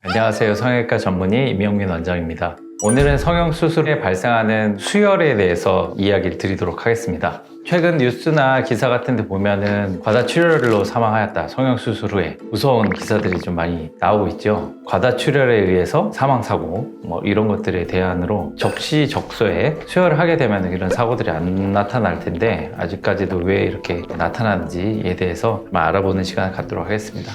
안녕하세요. 성형외과 전문의 임영민 원장입니다. 오늘은 성형수술에 발생하는 수혈에 대해서 이야기를 드리도록 하겠습니다. 최근 뉴스나 기사 같은 데 보면은 과다출혈로 사망하였다, 성형수술 후에 무서운 기사들이 좀 많이 나오고 있죠. 과다출혈에 의해서 사망사고 이런 것들에 대안으로 적시적소에 수혈을 하게 되면 이런 사고들이 안 나타날 텐데 아직까지도 왜 이렇게 나타나는지에 대해서 좀 알아보는 시간을 갖도록 하겠습니다.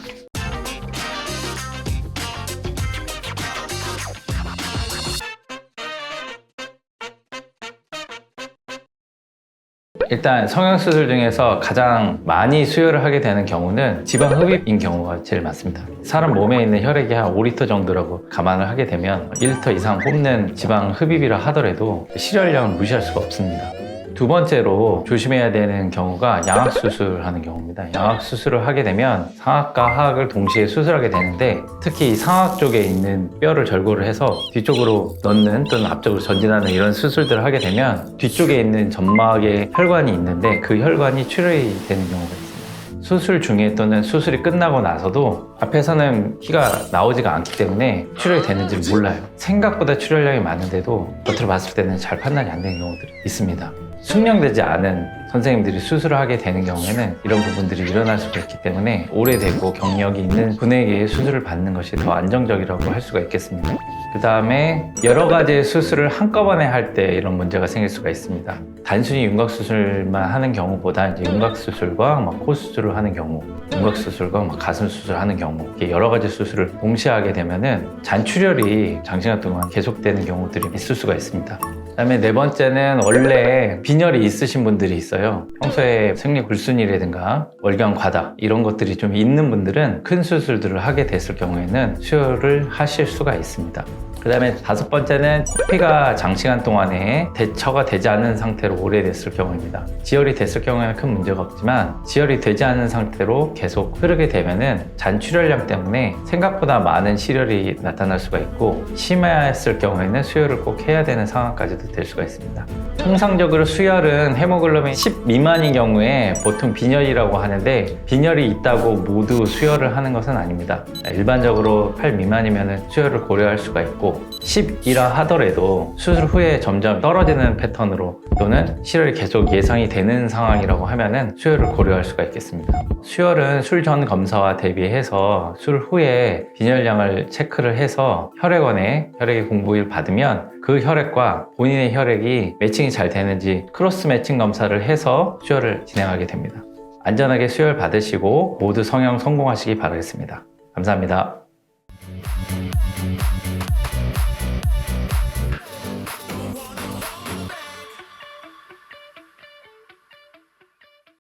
일단 성형수술 중에서 가장 많이 수혈을 하게 되는 경우는 지방흡입인 경우가 제일 많습니다. 사람 몸에 있는 혈액이 한 5리터 정도라고 감안을 하게 되면 1리터 이상 뽑는 지방흡입이라 하더라도 실혈량을 무시할 수가 없습니다. 두 번째로 조심해야 되는 경우가 양악수술하는 경우입니다. 양악수술을 하게 되면 상악과 하악을 동시에 수술하게 되는데 특히 상악 쪽에 있는 뼈를 절골을 해서 뒤쪽으로 넣는 또는 앞쪽으로 전진하는 이런 수술들을 하게 되면 뒤쪽에 있는 점막에 혈관이 있는데 그 혈관이 출혈이 되는 경우가 있습니다. 수술 중에 또는 수술이 끝나고 나서도 앞에서는 피가 나오지가 않기 때문에 출혈이 되는지 몰라요. 생각보다 출혈량이 많은데도 겉으로 봤을 때는 잘 판단이 안 되는 경우들이 있습니다. 숙련되지 않은 선생님들이 수술을 하게 되는 경우에는 이런 부분들이 일어날 수가 있기 때문에 오래되고 경력이 있는 분에게 수술을 받는 것이 더 안정적이라고 할 수가 있겠습니다. 그 다음에 여러 가지 수술을 한꺼번에 할 때 이런 문제가 생길 수가 있습니다. 단순히 윤곽수술만 하는 경우보다 이제 윤곽수술과 코 수술을 하는 경우, 윤곽수술과 가슴 수술을 하는 경우, 이렇게 여러 가지 수술을 동시에 하게 되면은 잔출혈이 장시간 동안 계속되는 경우들이 있을 수가 있습니다. 그다음에 네 번째는 원래 빈혈이 있으신 분들이 있어요. 평소에 생리불순이라든가 월경 과다 이런 것들이 좀 있는 분들은 큰 수술들을 하게 됐을 경우에는 수혈을 하실 수가 있습니다. 그 다음에 다섯 번째는 피가 장시간 동안에 대처가 되지 않은 상태로 오래됐을 경우입니다. 지혈이 됐을 경우에는 큰 문제가 없지만 지혈이 되지 않은 상태로 계속 흐르게 되면은 잔출혈량 때문에 생각보다 많은 실혈이 나타날 수가 있고 심했을 경우에는 수혈을 꼭 해야 되는 상황까지도 될 수가 있습니다. 통상적으로 수혈은 헤모글로빈 10 미만인 경우에 보통 빈혈이라고 하는데 빈혈이 있다고 모두 수혈을 하는 것은 아닙니다. 일반적으로 8 미만이면 수혈을 고려할 수가 있고 10이라 하더라도 수술 후에 점점 떨어지는 패턴으로 또는 실혈이 계속 예상이 되는 상황이라고 하면은 수혈을 고려할 수가 있겠습니다. 수혈은 술 전 검사와 대비해서 술 후에 빈혈량을 체크를 해서 혈액원에 혈액의 공부를 받으면 그 혈액과 본인의 혈액이 매칭이 잘 되는지 크로스 매칭 검사를 해서 수혈을 진행하게 됩니다. 안전하게 수혈 받으시고 모두 성형 성공하시기 바라겠습니다. 감사합니다.